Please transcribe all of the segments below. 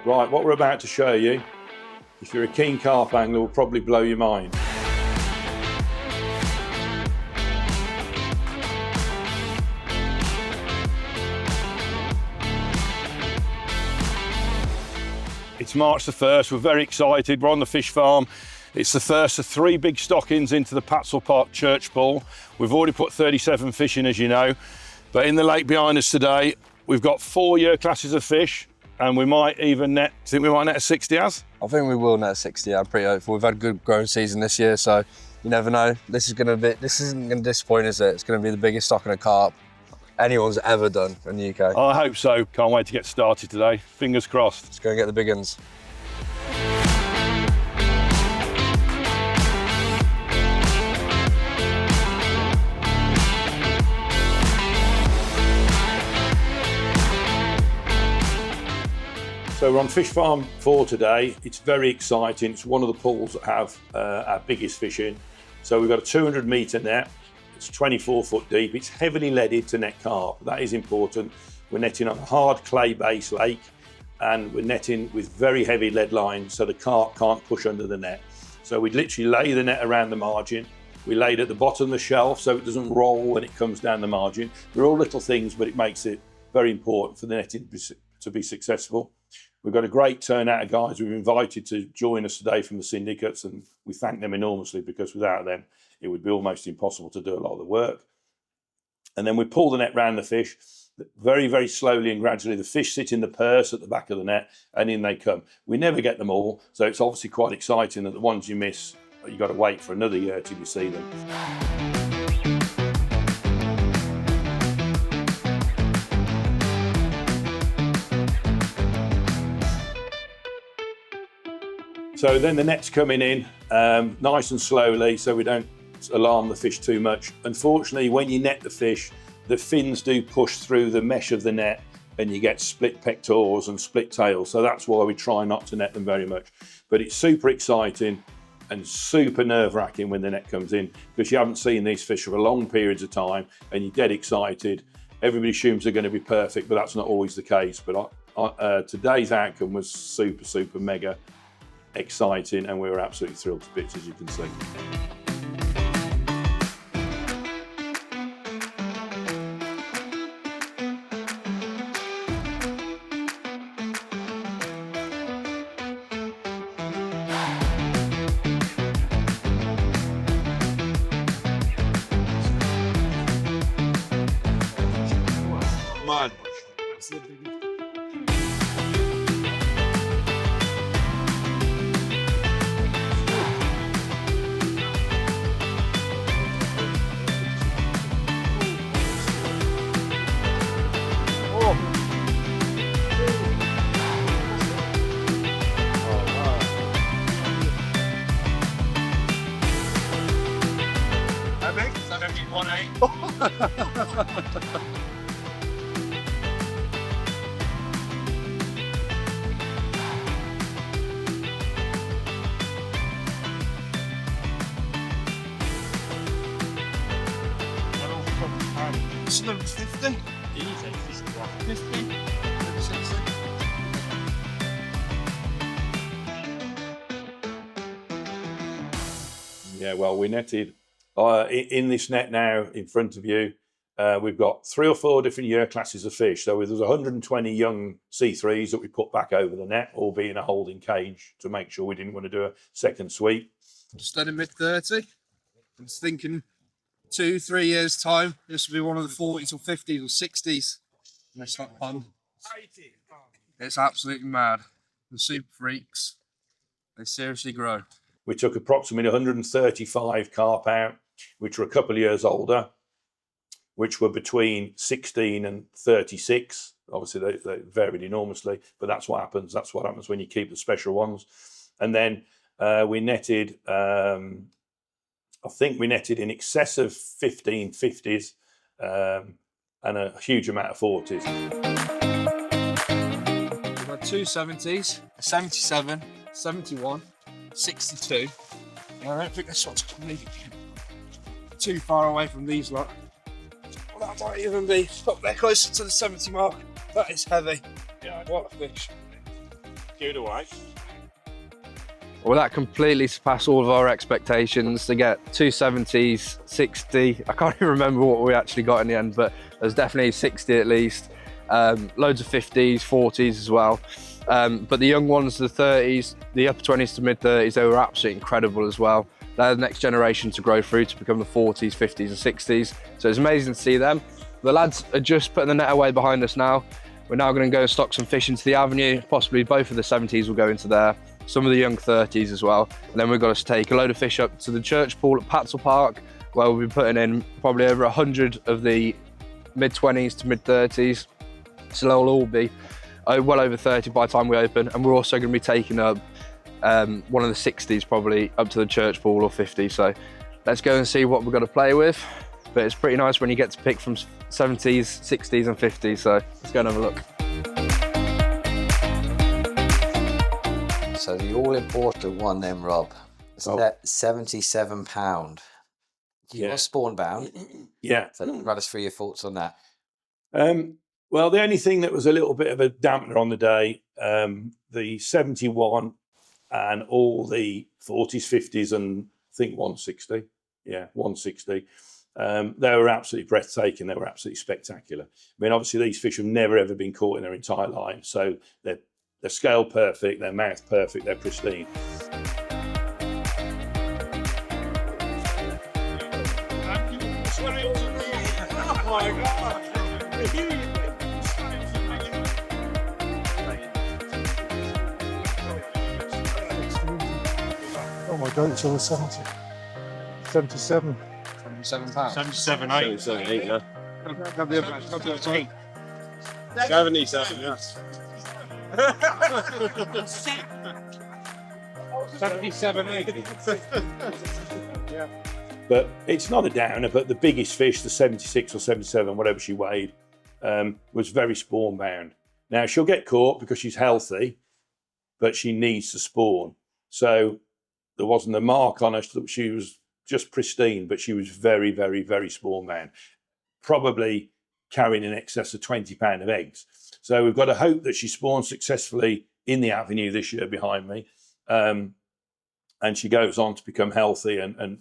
Right, what we're about to show you, if you're a keen carp angler, will probably blow your mind. It's March the 1st, we're very excited, we're on the fish farm. It's the first of 3 big stockings into the Patshull Park church pool. We've already put 37 fish in, as you know, but in the lake behind us today, we've got 4 year classes of fish, and we might even net, think we might net a 60 as? I think we will net a 60, I'm pretty hopeful. We've had a good growing season this year, so you never know. This isn't going to disappoint, is it? It's going to be the biggest stocking of carp anyone's ever done in the UK. I hope so. Can't wait to get started today. Fingers crossed. Let's go and get the big ones. So we're on Fish Farm 4 today. It's very exciting. It's one of the pools that have our biggest fish in. So we've got a 200 metre net. It's 24 foot deep. It's heavily leaded to net carp. That is important. We're netting on a hard clay-based lake, and we're netting with very heavy lead lines so the carp can't push under the net. So we literally lay the net around the margin. We lay it at the bottom of the shelf so it doesn't roll when it comes down the margin. They're all little things, but it makes it very important for the netting to be successful. We've got a great turnout of guys we've invited to join us today from the syndicates, and we thank them enormously, because without them, it would be almost impossible to do a lot of the work. And then we pull the net round the fish. Very, very slowly and gradually, the fish sit in the purse at the back of the net, and in they come. We never get them all, so it's obviously quite exciting that the ones you miss, you've got to wait for another year till you see them. So then the net's coming in nice and slowly, so we don't alarm the fish too much. Unfortunately, when you net the fish, the fins do push through the mesh of the net, and you get split pectorals and split tails. So that's why we try not to net them very much. But it's super exciting and super nerve-wracking when the net comes in, because you haven't seen these fish for long periods of time, and you're dead excited. Everybody assumes they're going to be perfect, but that's not always the case. But today's outcome was super, super mega exciting, and we were absolutely thrilled to bits, as you can see. Man. It's number 50. Easy, 50. Number 60. Yeah, well, we netted in this net now in front of you. We've got 3 or 4 different year classes of fish. So there's 120 young C3s that we put back over the net, all being a holding cage to make sure we didn't want to do a second sweep. Just done in mid-30. I'm just thinking 2-3 years' time, this will be one of the 40s or 50s or 60s. And it's not fun. It's absolutely mad. The super freaks, they seriously grow. We took approximately 135 carp out, which were a couple of years older, which were between 16 and 36. Obviously, they varied enormously, but that's what happens. That's what happens when you keep the special ones. And then we netted, I think we netted in excess of 15 50s and a huge amount of 40s. We've had 2 70s, a 77, 71, 62. And I don't think this one's coming too far away from these lot. Well, that might even be up there closer to the 70 mark. That is heavy. Yeah, what a fish. Give it away. Well, that completely surpassed all of our expectations. To get 270s, 60, I can't even remember what we actually got in the end, but there's definitely 60 at least. Loads of 50s, 40s as well. But the young ones, the 30s, the upper 20s to mid 30s, they were absolutely incredible as well. They're the next generation to grow through to become the 40s, 50s and 60s. So it's amazing to see them. The lads are just putting the net away behind us now. We're now going to go stock some fish into the avenue. Possibly both of the 70s will go into there. Some of the young 30s as well. And then we've got to take a load of fish up to the church pool at Patshull Park, where we'll be putting in probably over 100 of the mid 20s to mid 30s. So they'll all be well over 30 by the time we open. And we're also going to be taking up one of the 60s probably up to the church pool, or 50. So let's go and see what we've got to play with. But it's pretty nice when you get to pick from 70s, 60s and 50s. So let's go and have a look. So the all-important one then, Rob, is that £77. You're spawn bound. Yeah. So run us through your thoughts on that. Well, the only thing that was a little bit of a dampener on the day, the 71 and all the 40s, 50s and I think 160. Yeah, 160. They were absolutely breathtaking. They were absolutely spectacular. I mean, obviously these fish have never ever been caught in their entire life. So they're scale perfect, their mouth perfect, they're pristine. Oh my God. Oh my God, it's over 70. 77. £77. 77, 8. 77, 8, yeah. Have the other 8. 77, yes. 77, 8. But it's not a downer, but the biggest fish, the 76 or 77, whatever she weighed, was very spawn bound. Now she'll get caught because she's healthy, but she needs to spawn. So there wasn't a mark on her that she was just pristine, but she was very, very, very spawn bound. Probably carrying in excess of 20 pounds of eggs. So we've got to hope that she spawns successfully in the avenue this year behind me. And she goes on to become healthy and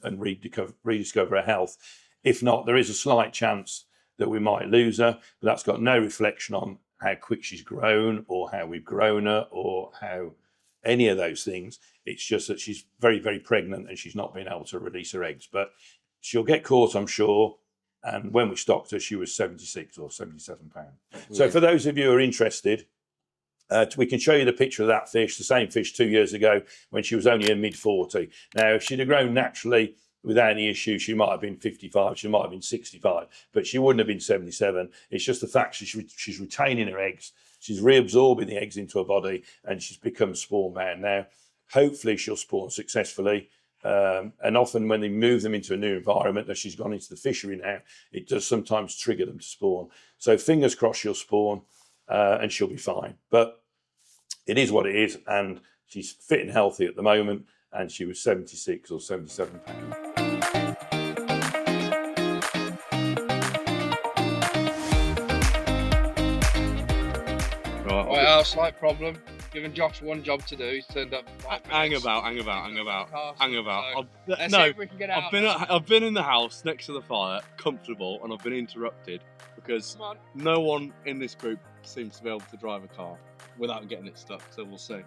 rediscover her health. If not, there is a slight chance that we might lose her, but that's got no reflection on how quick she's grown or how we've grown her or how any of those things. It's just that she's very, very pregnant and she's not been able to release her eggs. But she'll get caught, I'm sure. And when we stocked her, she was 76 or 77 pounds. So for those of you who are interested, we can show you the picture of that fish, the same fish 2 years ago when she was only in mid-40. Now, if she'd have grown naturally without any issue, she might have been 55, she might have been 65, but she wouldn't have been 77. It's just the fact she's retaining her eggs, she's reabsorbing the eggs into her body, and she's become spawn bound. Now, hopefully she'll spawn successfully. And often when they move them into a new environment, as she's gone into the fishery now, it does sometimes trigger them to spawn. So fingers crossed she'll spawn and she'll be fine. But it is what it is, and she's fit and healthy at the moment, and she was 76 or 77 pounds. Right, our slight problem. Giving Josh one job to do, he's turned up. Hang about. So, let's No, see if we can get out. I've been in the house next to the fire, comfortable, and I've been interrupted because no one in this group seems to be able to drive a car without getting it stuck. So we'll see.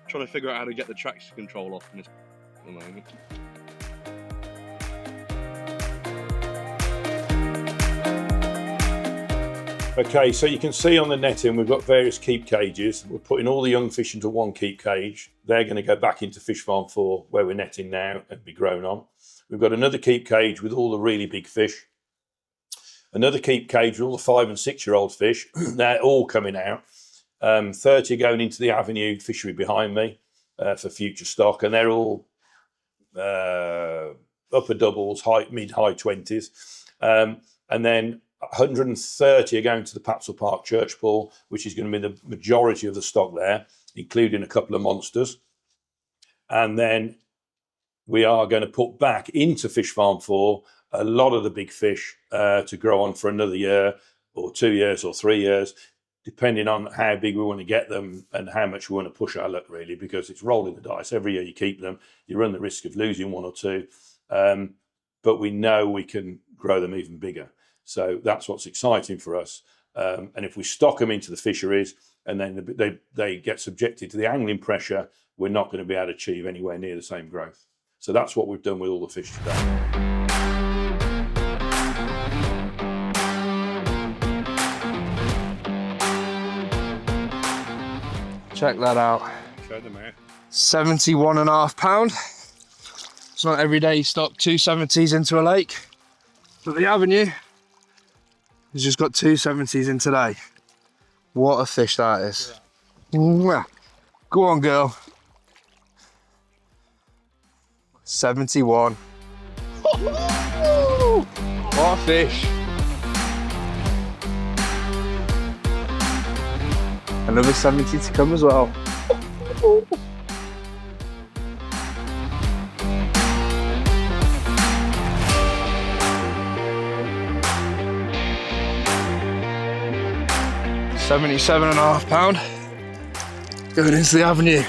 Trying to figure out how to get the traction control off in this at the moment. Okay, so you can see on the netting we've got various keep cages. We're putting all the young fish into one keep cage. They're going to go back into Fish Farm 4 where we're netting now and be grown on. We've got another keep cage with all the really big fish. Another keep cage with all the 5 and 6 year old fish. They're all coming out. 30 going into the avenue fishery behind me for future stock, and they're all upper doubles, mid-high 20s. And then 130 are going to the Patshull Park church pool, which is going to be the majority of the stock there, including a couple of monsters. And then we are going to put back into Fish Farm 4 a lot of the big fish to grow on for another year or 2 years or 3 years, depending on how big we want to get them and how much we want to push our luck, really, because it's rolling the dice. Every year you keep them, you run the risk of losing one or two, but we know we can grow them even bigger. So that's what's exciting for us. And if we stock them into the fisheries and then they get subjected to the angling pressure, we're not going to be able to achieve anywhere near the same growth. So that's what we've done with all the fish today. Check that out. Show them out. 71.5 pound. It's not every day you stock 270s into a lake, but the Avenue has just got 270s in today. What a fish that is. Mwah. Go on, girl. 71. What a fish. Another 70 to come as well. £77.5 going into the Avenue.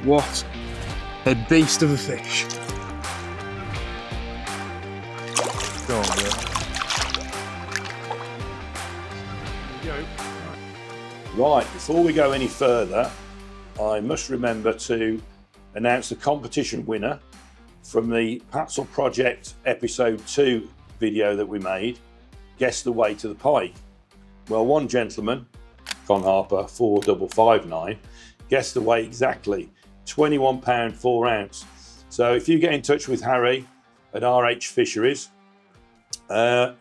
What a beast of a fish. Go on, girl. Right, before we go any further, I must remember to announce the competition winner from the Patshull Project episode 2 video that we made, Guess the Weight of the Pike. Well, one gentleman, Con Harper 4559, guessed the weight exactly, £21 4 ounce. So if you get in touch with Harry at RH Fisheries,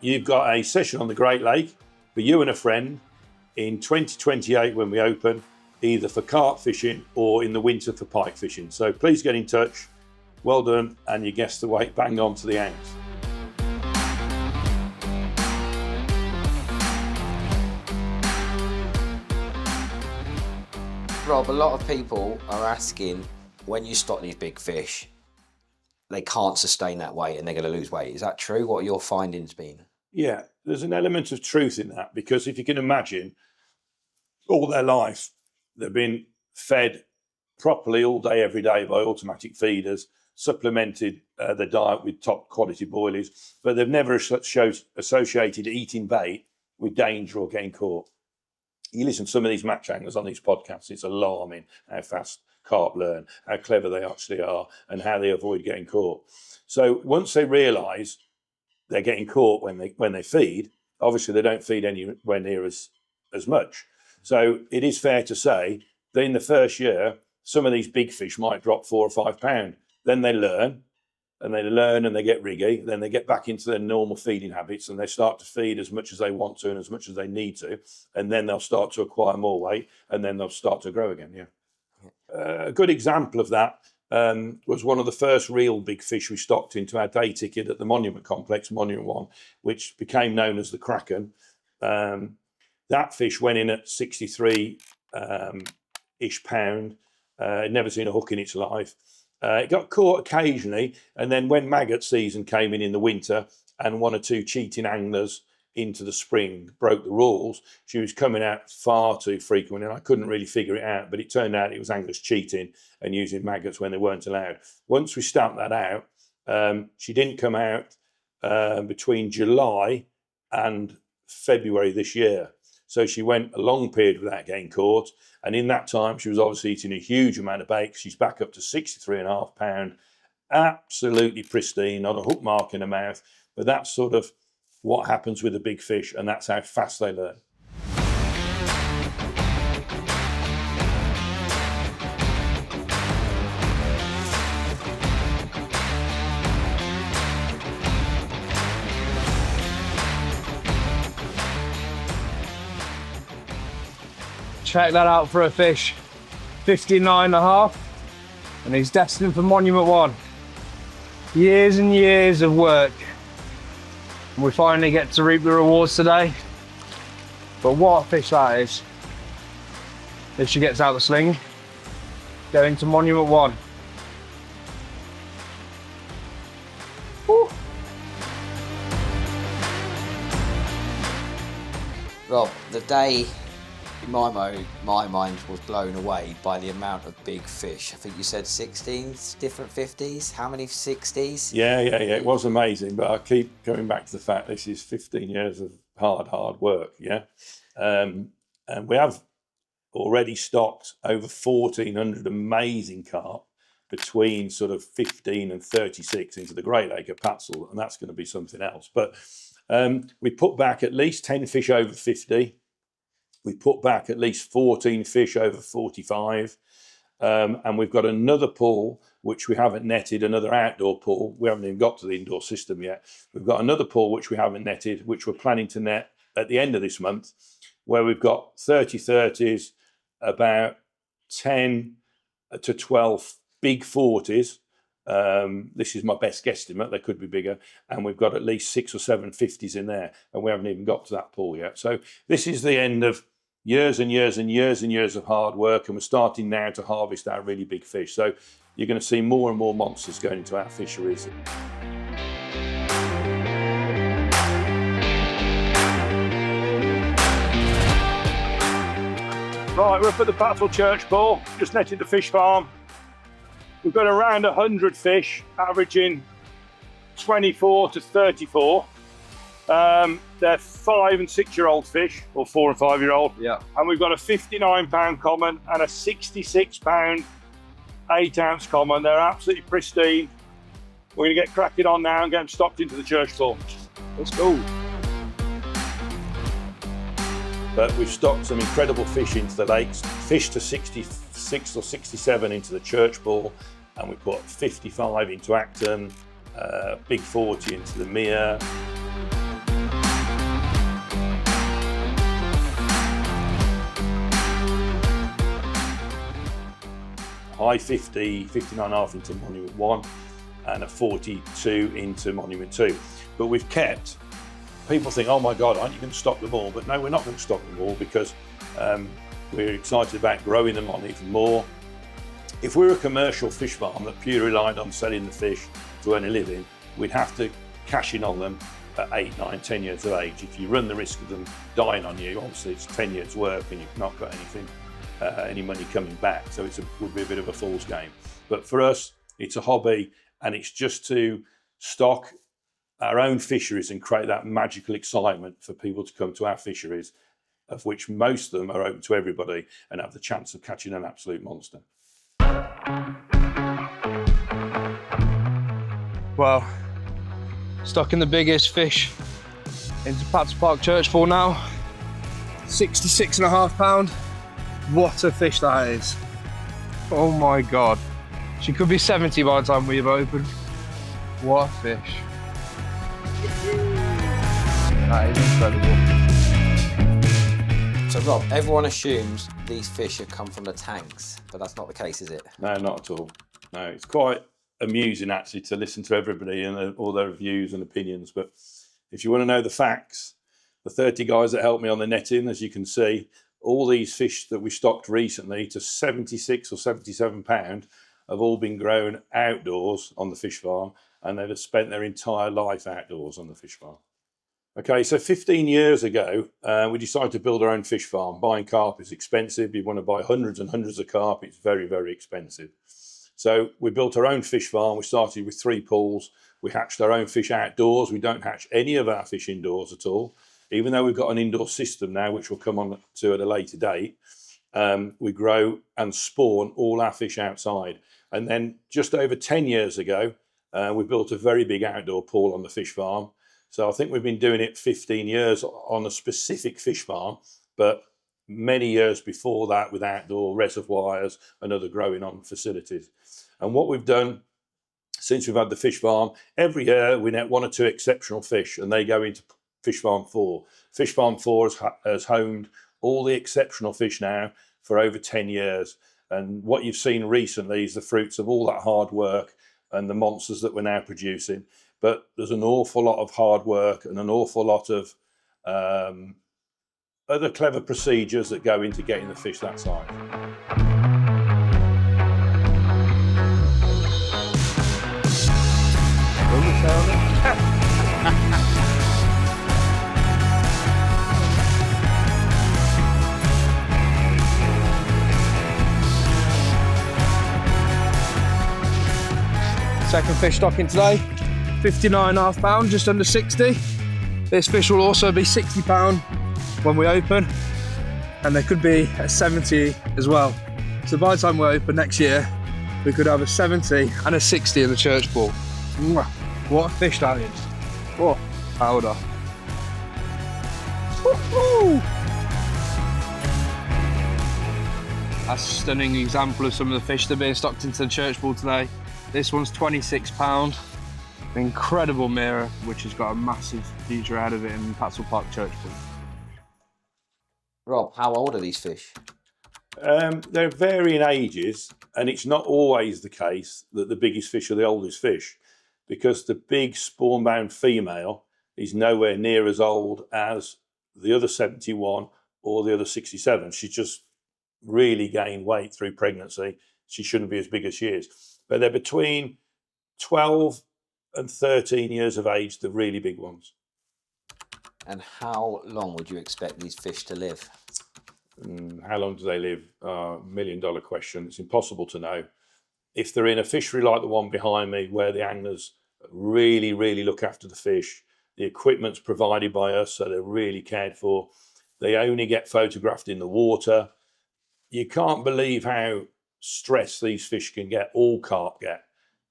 you've got a session on the Great Lake for you and a friend in 2028 when we open, either for carp fishing or in the winter for pike fishing. So please get in touch. Well done, and you guessed the weight bang on to the ounce. Rob, a lot of people are asking, when you stock these big fish, they can't sustain that weight and they're going to lose weight. Is that true? What are your findings been? Yeah, there's an element of truth in that, because if you can imagine, all their life they've been fed properly all day, every day by automatic feeders, supplemented their diet with top quality boilies, but they've never associated eating bait with danger or getting caught. You listen to some of these match anglers on these podcasts, it's alarming how fast carp learn, how clever they actually are, and how they avoid getting caught. So once they realise they're getting caught when they feed, obviously they don't feed anywhere near as much. So it is fair to say that in the first year, some of these big fish might drop 4 or 5 pounds. Then they learn and they get riggy. Then they get back into their normal feeding habits and they start to feed as much as they want to and as much as they need to. And then they'll start to acquire more weight and then they'll start to grow again. Yeah. A good example of that was one of the first real big fish we stocked into our day ticket at the Monument Complex, Monument 1, which became known as the Kraken. That fish went in at 63 ish pound. I'd never seen a hook in its life. It got caught occasionally, and then when maggot season came in the winter and 1 or 2 cheating anglers into the spring broke the rules, she was coming out far too frequent, and I couldn't really figure it out, but it turned out it was anglers cheating and using maggots when they weren't allowed. Once we stamped that out, she didn't come out between July and February this year. So she went a long period without getting caught. And in that time, she was obviously eating a huge amount of bait. She's back up to 63.5 pound, absolutely pristine, not a hook mark in her mouth. But that's sort of what happens with the big fish, and that's how fast they learn. Check that out for a fish. 59.5, and he's destined for Monument 1. Years and years of work. And we finally get to reap the rewards today. But what a fish that is. If she gets out the sling, going to Monument 1. Woo. Rob, the day My mind was blown away by the amount of big fish. I think you said 16 different 50s. How many 60s? Yeah. It was amazing, but I keep coming back to the fact this is 15 years of hard work. Yeah, and we have already stocked over 1,400 amazing carp between sort of 15 and 36 into the Great Lake at Patshull, and that's going to be something else. But we put back at least 10 fish over 50. We put back at least 14 fish over 45. And we've got another pool, which we haven't netted, another outdoor pool. We haven't even got to the indoor system yet. We've got another pool, which we haven't netted, which we're planning to net at the end of this month, where we've got 30 30s, about 10 to 12 big 40s. This is my best guesstimate, they could be bigger, and we've got at least 6 or 7 50s in there, and we haven't even got to that pool yet. So this is the end of years and years and years and years of hard work, and we're starting now to harvest our really big fish. So you're going to see more and more monsters going into our fisheries. Right, we're up at the Patshull Church Pool, just netted the fish farm. We've got around 100 fish, averaging 24 to 34. They're 5 and 6 year old fish, or 4 and 5 year old. Yeah. And we've got a 59 pound common and a 66 pound 8 ounce common. They're absolutely pristine. We're gonna get cracking on now and get them stocked into the church pool. Let's go. But we've stocked some incredible fish into the lakes, fish to 66 or 67 into the church pool, and we put 55 into Acton, big 40 into the Mere. High 50, 59.5 into Monument 1, and a 42 into Monument 2. But we've kept, people think, oh my God, aren't you going to stock them all? But no, we're not going to stock them all, because we're excited about growing them on even more. If we're a commercial fish farm that purely relied on selling the fish to earn a living, we'd have to cash in on them at 8, 9, 10 years of age. If you run the risk of them dying on you, obviously it's 10 years work and you've not got anything, any money coming back. So it would be a bit of a fool's game. But for us, it's a hobby, and it's just to stock our own fisheries and create that magical excitement for people to come to our fisheries, of which most of them are open to everybody and have the chance of catching an absolute monster. Well, stocking the biggest fish into Patshull Park Church Pool now. 66.5 pound. What a fish that is. Oh my God. She could be 70 by the time we've opened. What a fish. That is incredible. So Rob, everyone assumes these fish have come from the tanks, but that's not the case, is it? No, not at all. No, it's quite amusing actually to listen to everybody and all their views and opinions. But if you want to know the facts, the 30 guys that helped me on the netting, as you can see, all these fish that we stocked recently to 76 or 77 pound have all been grown outdoors on the fish farm, and they've spent their entire life outdoors on the fish farm. Okay, so 15 years ago, we decided to build our own fish farm. Buying carp is expensive. You want to buy hundreds and hundreds of carp, it's very, very expensive. So we built our own fish farm. We started with 3 pools. We hatched our own fish outdoors. We don't hatch any of our fish indoors at all. Even though we've got an indoor system now, which we'll come on to at a later date, we grow and spawn all our fish outside. And then just over 10 years ago, we built a very big outdoor pool on the fish farm. So I think we've been doing it 15 years on a specific fish farm, but many years before that with outdoor reservoirs and other growing on facilities. And what we've done since we've had the fish farm, every year we net 1 or 2 exceptional fish, and they go into Fish Farm 4. Fish Farm 4 has homed all the exceptional fish now for over 10 years. And what you've seen recently is the fruits of all that hard work and the monsters that we're now producing. But there's an awful lot of hard work and an awful lot of other clever procedures that go into getting the fish that size. Second fish stocking today, 59.5 pound, just under 60. This fish will also be 60 pound when we open, and there could be a 70 as well. So by the time we open next year, we could have a 70 and a 60 in the church pool. Mwah. What a fish that is. What powder. Woo-hoo! That's a stunning example of some of the fish that are being stocked into the church pool today. This one's 26 pound. Incredible mirror, which has got a massive future ahead of it in Patshull Park church pool. Rob, how old are these fish? They're varying ages, and it's not always the case that the biggest fish are the oldest fish, because the big spawn-bound female is nowhere near as old as the other 71 or the other 67. She's just really gained weight through pregnancy. She shouldn't be as big as she is. But they're between 12 and 13 years of age, the really big ones. And how long would you expect these fish to live? How long do they live? $1 million question. It's impossible to know. If they're in a fishery like the one behind me, where the anglers really, really look after the fish, the equipment's provided by us, so they're really cared for. They only get photographed in the water. You can't believe how stressed these fish can get, all carp get.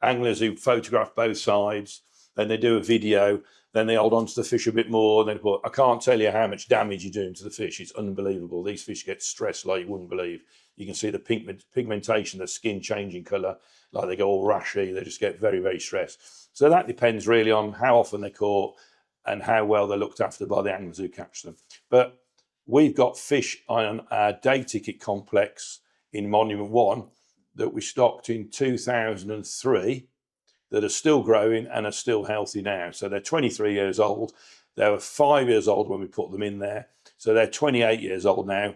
Anglers who photograph both sides, then they do a video, then they hold on to the fish a bit more. Then I can't tell you how much damage you're doing to the fish. It's unbelievable. These fish get stressed like you wouldn't believe. You can see the pigmentation, the skin changing colour, like they go all rashy. They just get very, very stressed. So that depends really on how often they're caught and how well they're looked after by the anglers who catch them. But we've got fish on our day ticket complex in Monument 1 that we stocked in 2003 that are still growing and are still healthy now. So they're 23 years old. They were 5 years old when we put them in there. So they're 28 years old now.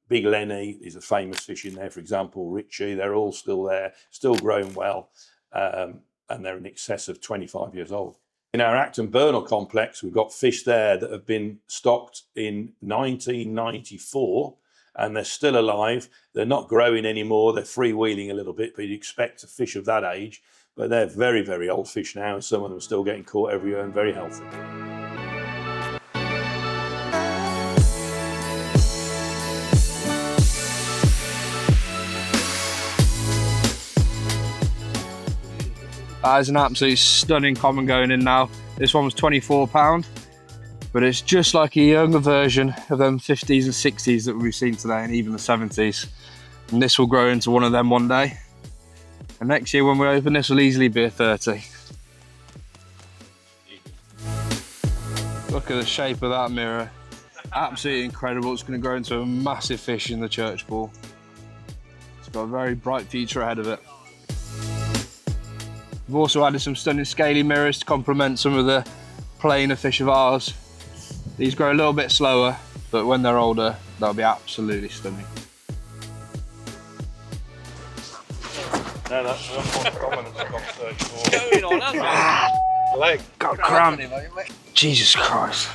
Big Lenny is a famous fish in there, for example, Richie, they're all still there, still growing well, and they're in excess of 25 years old. In our Acton Burnell complex, we've got fish there that have been stocked in 1994, and they're still alive. They're not growing anymore. They're freewheeling a little bit, but you'd expect a fish of that age. But they're very, very old fish now, and some of them are still getting caught every year and very healthy. That is an absolute stunning common going in now. This one was £24, but it's just like a younger version of them 50s and 60s that we've seen today, and even the 70s. And this will grow into one of them one day. And next year when we open, this will easily be a 30. Look at the shape of that mirror. Absolutely incredible. It's going to grow into a massive fish in the church pool. It's got a very bright future ahead of it. We've also added some stunning scaly mirrors to complement some of the plainer fish of ours. These grow a little bit slower, but when they're older, they'll be absolutely stunning. No, that's one common that's gone 34. Going on, hasn't it? Leg. Got cramp. Jesus Christ.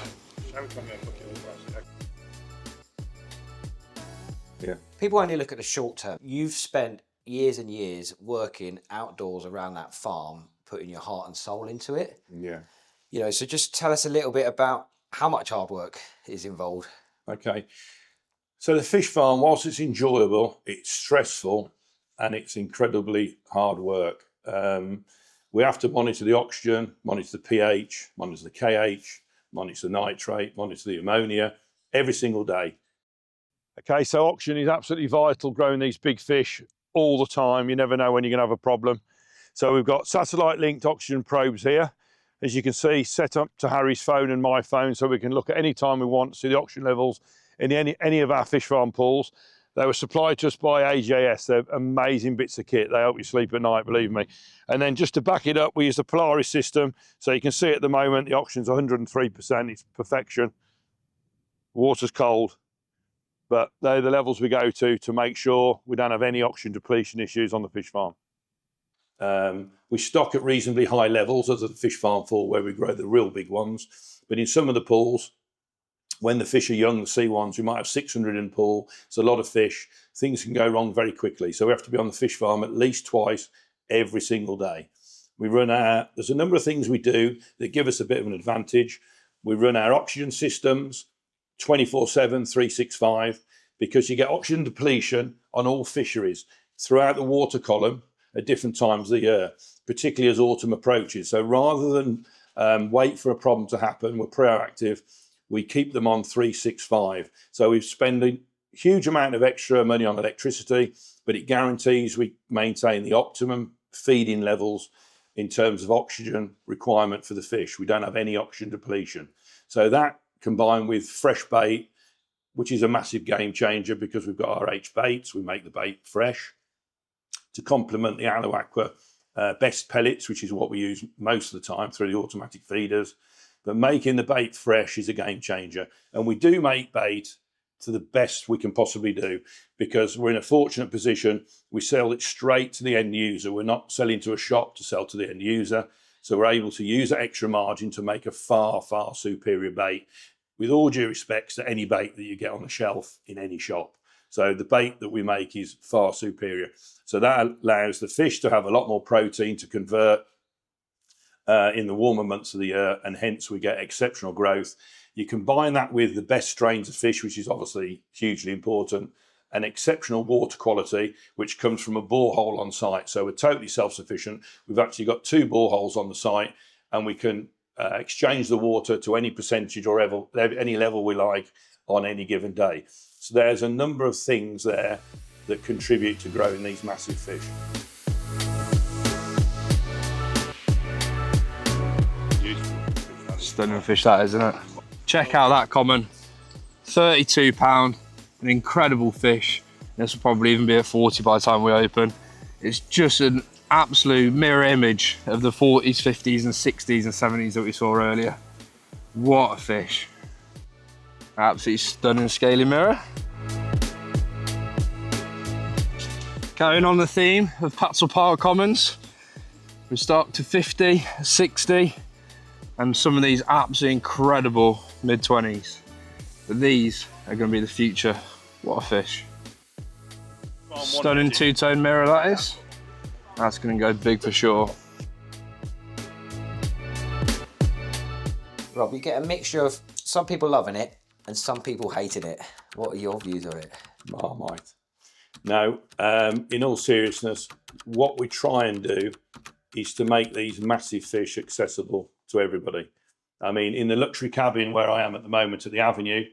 Yeah. People only look at the short term. You've spent years and years working outdoors around that farm, putting your heart and soul into it. Yeah. You know, so just tell us a little bit about how much hard work is involved. Okay. So the fish farm, whilst it's enjoyable, it's stressful and it's incredibly hard work. We have to monitor the oxygen, monitor the pH, monitor the KH, monitor the nitrate, monitor the ammonia every single day. Okay, so oxygen is absolutely vital growing these big fish all the time. You never know when you're going to have a problem. So we've got satellite linked oxygen probes here, as you can see, set up to Harry's phone and my phone, so we can look at any time we want to see the oxygen levels in any of our fish farm pools. They were supplied to us by AJS. They're amazing bits of kit. They help you sleep at night, believe me. And then just to back it up, we use the Polaris system. So you can see at the moment, the oxygen's 103%. It's perfection. Water's cold, but they're the levels we go to make sure we don't have any oxygen depletion issues on the fish farm. We stock at reasonably high levels, as at the fish farm pool where we grow the real big ones. But in some of the pools, when the fish are young, the sea ones, we might have 600 in pool. It's a lot of fish. Things can go wrong very quickly. So we have to be on the fish farm at least twice every single day. There's a number of things we do that give us a bit of an advantage. We run our oxygen systems 24/7, 365, because you get oxygen depletion on all fisheries throughout the water column at different times of the year, particularly as autumn approaches. So rather than wait for a problem to happen, we're proactive. We keep them on 365. So we've spent a huge amount of extra money on electricity, but it guarantees we maintain the optimum feeding levels in terms of oxygen requirement for the fish. We don't have any oxygen depletion. So that combined with fresh bait, which is a massive game changer because we've got our H baits, we make the bait fresh to complement the Aqua best pellets, which is what we use most of the time through the automatic feeders. But making the bait fresh is a game changer. And we do make bait to the best we can possibly do because we're in a fortunate position. We sell it straight to the end user. We're not selling to a shop to sell to the end user. So we're able to use that extra margin to make a far, far superior bait, with all due respects to any bait that you get on the shelf in any shop. So the bait that we make is far superior. So that allows the fish to have a lot more protein to convert in the warmer months of the year, and hence we get exceptional growth. You combine that with the best strains of fish, which is obviously hugely important, and exceptional water quality, which comes from a borehole on site. So we're totally self-sufficient. We've actually got 2 boreholes on the site, and we can exchange the water to any percentage or any level we like on any given day. So there's a number of things there that contribute to growing these massive fish. Stunning fish that is, isn't it? Check out that common, £32, an incredible fish. This will probably even be at 40 by the time we open. It's just an absolute mirror image of the 40s, 50s and 60s and 70s that we saw earlier. What a fish. Absolutely stunning scaly mirror. Carrying on the theme of Patshull Park Commons, we stocked to 50, 60, and some of these absolutely incredible mid-20s. But these are going to be the future. What a fish. Stunning two-tone mirror that is. That's going to go big for sure. Rob, you get a mixture of some people loving it and some people hating it. What are your views on it? Marmite. No, in all seriousness, what we try and do is to make these massive fish accessible to everybody. I mean, in the luxury cabin where I am at the moment at the Avenue,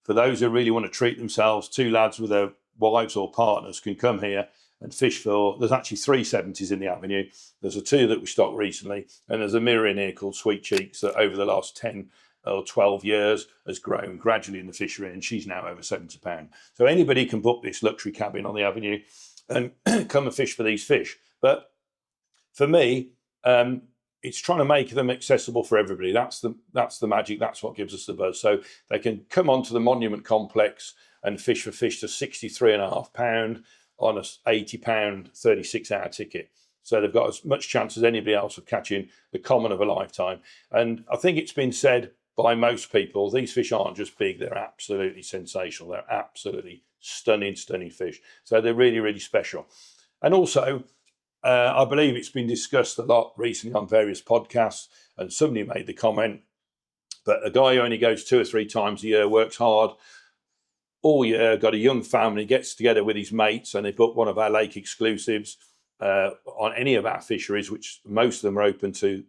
for those who really want to treat themselves, 2 lads with their wives or partners can come here and fish for, there's actually 3 70s in the Avenue. There's a 2 that we stocked recently, and there's a mirror in here called Sweet Cheeks that over the last 10 or 12 years has grown gradually in the fishery, and she's now over £70. So anybody can book this luxury cabin on the Avenue and come and fish for these fish. But for me, it's trying to make them accessible for everybody. That's the magic. That's what gives us the buzz. So they can come onto the Monument Complex and fish for fish to £63.5 on a £80 36-hour ticket. So they've got as much chance as anybody else of catching the common of a lifetime. And I think it's been said by most people, these fish aren't just big, they're absolutely sensational. They're absolutely stunning, stunning fish. So they're really, really special. And also, I believe it's been discussed a lot recently on various podcasts, and somebody made the comment, but a guy who only goes 2 or 3 times a year, works hard all year, got a young family, gets together with his mates, and they book one of our lake exclusives on any of our fisheries, which most of them are open to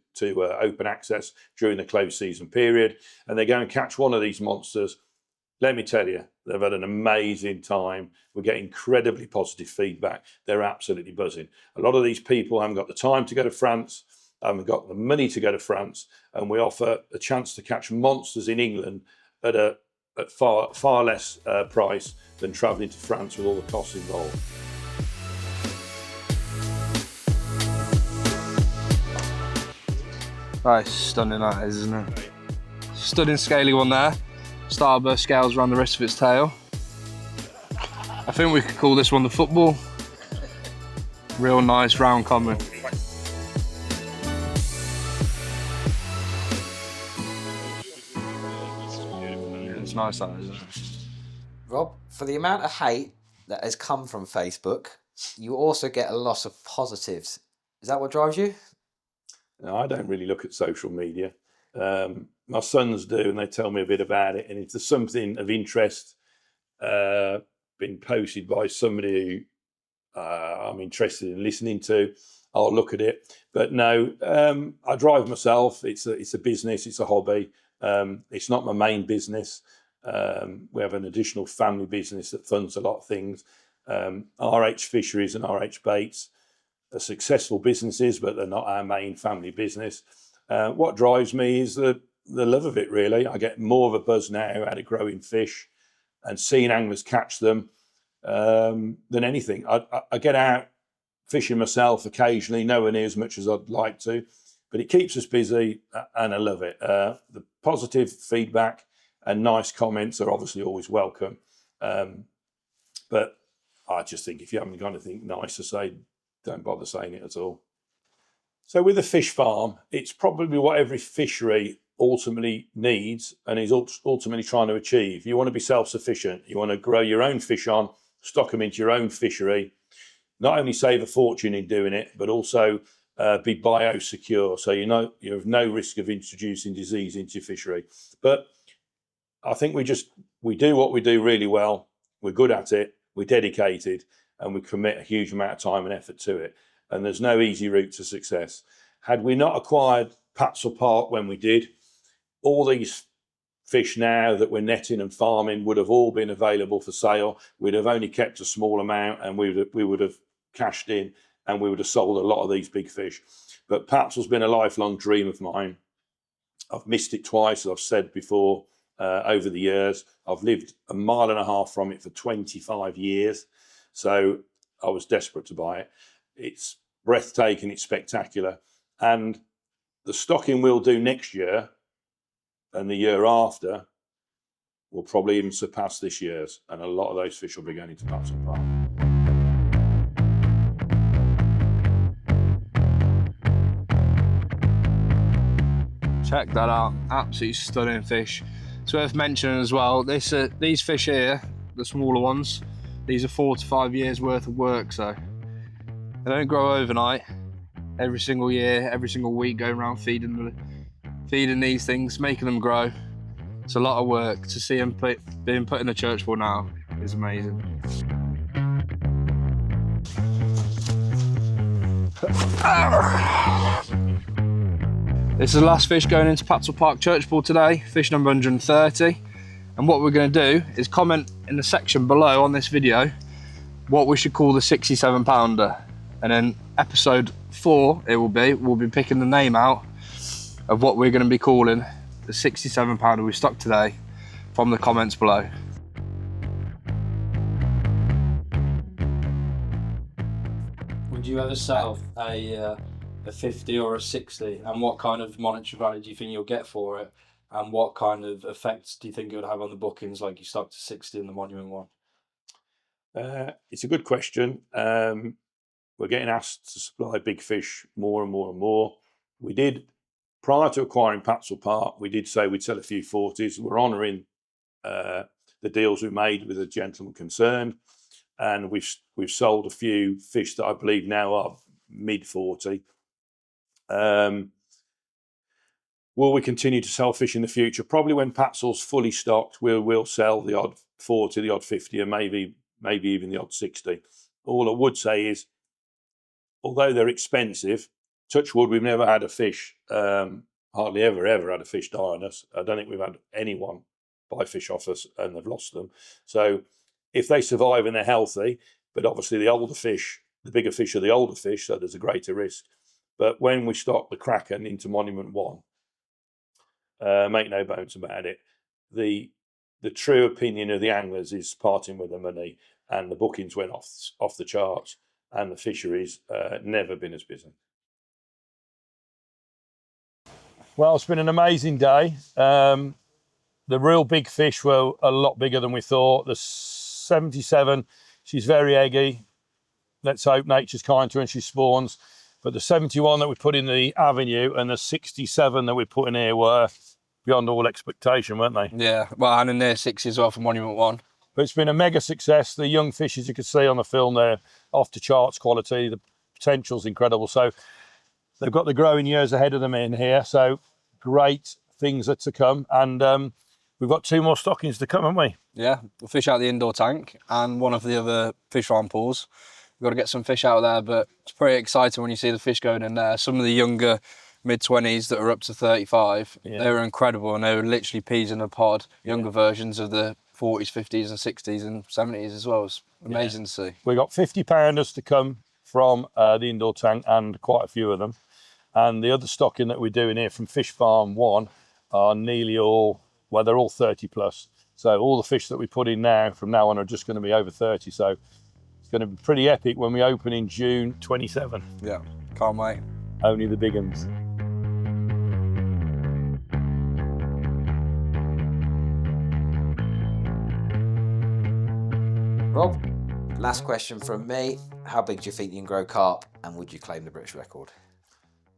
open access during the closed season period, and they go and catch one of these monsters. Let me tell you, they've had an amazing time. We get incredibly positive feedback. They're absolutely buzzing. A lot of these people haven't got the time to go to France, haven't got the money to go to France, and we offer a chance to catch monsters in England at far less price than travelling to France with all the costs involved. That is stunning, that is, isn't it? Stunning scaly one there. Starburst scales around the rest of its tail. I think we could call this one the football. Real nice round common. Yeah, it's nice, that, isn't it? Rob, for the amount of hate that has come from Facebook, you also get a lot of positives. Is that what drives you? Now, I don't really look at social media. My sons do, and they tell me a bit about it. And if there's something of interest being posted by somebody who I'm interested in listening to, I'll look at it. But no, I drive myself. It's a business. It's a hobby. It's not my main business. We have an additional family business that funds a lot of things. RH Fisheries and RH Baits are successful businesses, but they're not our main family business. What drives me is the love of it, really. I get more of a buzz now out of growing fish and seeing anglers catch them than anything. I get out fishing myself occasionally, nowhere near as much as I'd like to, but it keeps us busy and I love it. The positive feedback and nice comments are obviously always welcome. But I just think if you haven't got anything nice to say, don't bother saying it at all. So with a fish farm, it's probably what every fishery ultimately needs and is ultimately trying to achieve. You want to be self-sufficient. You want to grow your own fish on, stock them into your own fishery, not only save a fortune in doing it, but also be biosecure. So you have no risk of introducing disease into your fishery. But I think we do what we do really well. We're good at it. We're dedicated, and we commit a huge amount of time and effort to it. And there's no easy route to success. Had we not acquired Patshull Park when we did, all these fish now that we're netting and farming would have all been available for sale. We'd have only kept a small amount, and we would have cashed in, and we would have sold a lot of these big fish. But Patshull's been a lifelong dream of mine. I've missed it twice, as I've said before, over the years. I've lived a mile and a half from it for 25 years. So I was desperate to buy it. It's breathtaking, it's spectacular. And the stocking we'll do next year and the year after will probably even surpass this year's. And a lot of those fish will be going into Patshull Park. Check that out, absolutely stunning fish. It's worth mentioning as well, these fish here, the smaller ones, these are 4 to 5 years worth of work, so they don't grow overnight. Every single year, every single week, going around feeding these things, making them grow. It's a lot of work. To see them being put in a church ball now is amazing. This is the last fish going into Patshull Park Church Pool today, fish number 130. And what we're going to do is comment in the section below on this video what we should call the 67 pounder. And then episode 4 we'll be picking the name out of what we're going to be calling the 67 pounder we stocked today from the comments below. Would you ever sell a 50 or a 60, and what kind of monetary value do you think you'll get for it, and what kind of effects do you think it would have on the bookings, like you stocked a 60 in the Monument one? It's a good question. We're getting asked to supply big fish more and more and more. We did, prior to acquiring Patshull Park, we did say we'd sell a few 40s. We're honouring the deals we made with the gentleman concerned, and we've sold a few fish that I believe now are mid 40. Will we continue to sell fish in the future? Probably when Patshull's fully stocked, we'll sell the odd 40, the odd 50, and maybe even the odd 60. All I would say is, although they're expensive, touch wood, we've never had a fish, hardly ever had a fish die on us. I don't think we've had anyone buy fish off us and they've lost them. So if they survive and they're healthy, but obviously the older fish, the bigger fish are the older fish, so there's a greater risk. But when we stock the Kraken into Monument 1, make no bones about it, the true opinion of the anglers is parting with the money, and the bookings went off the charts, and the fisheries never been as busy. Well, it's been an amazing day. The real big fish were a lot bigger than we thought. The 77, she's very eggy. Let's hope nature's kind to her and she spawns. But the 71 that we put in the Avenue and the 67 that we put in here were beyond all expectation, weren't they? Yeah, well, and in there 60 as well for Monument 1. But it's been a mega success. The young fishes you can see on the film, they're off the charts quality. The potential's incredible. So they've got the growing years ahead of them in here. So great things are to come. And we've got 2 more stockings to come, haven't we? Yeah, we'll fish out the indoor tank and one of the other fish farm pools. We've got to get some fish out there, but it's pretty exciting when you see the fish going in there. Some of the younger mid-20s that are up to 35, they were incredible, and they were literally peas in a pod, younger versions of the 40s, 50s and 60s and 70s as well. It's amazing to see. We've got 50-pounders to come from the indoor tank, and quite a few of them. And the other stocking that we're doing here from Fish Farm 1 are nearly all, well, they're all 30 plus. So all the fish that we put in now, from now on, are just going to be over 30. So it's going to be pretty epic when we open in June 27. Yeah, can't wait. Only the big ones. Rob, last question from me. How big do you think you can grow carp, and would you claim the British record?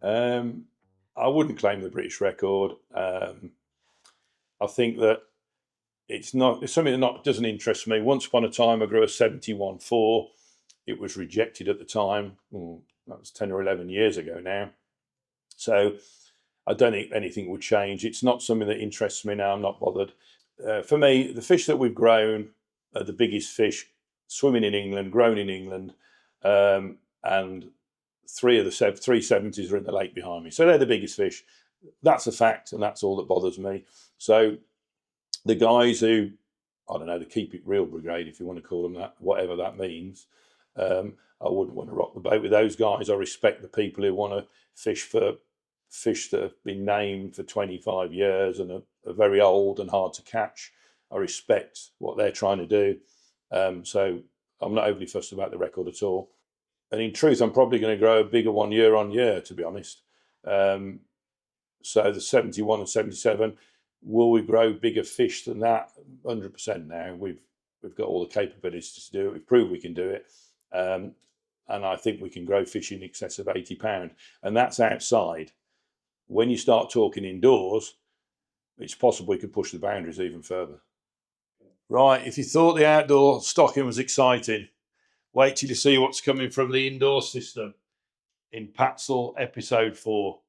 I wouldn't claim the British record. I think that it's something that doesn't interest me. Once upon a time, I grew a 71.4. It was rejected at the time. That was 10 or 11 years ago now. So I don't think anything would change. It's not something that interests me now. I'm not bothered. For me, the fish that we've grown are the biggest fish swimming in England, grown in England, and 3 of the 370s are in the lake behind me. So they're the biggest fish. That's a fact, and that's all that bothers me. So the guys who, I don't know, the Keep It Real Brigade, if you want to call them that, whatever that means, I wouldn't want to rock the boat with those guys. I respect the people who want to fish for fish that have been named for 25 years and are very old and hard to catch. I respect what they're trying to do. So I'm not overly fussed about the record at all. And in truth, I'm probably going to grow a bigger one year on year, to be honest. So the 71 and 77, will we grow bigger fish than that? 100% now. We've got all the capabilities to do it. We've proved we can do it. And I think we can grow fish in excess of 80 pound. And that's outside. When you start talking indoors, it's possible we could push the boundaries even further. Right, if you thought the outdoor stocking was exciting, wait till you see what's coming from the indoor system in Patshull episode 4.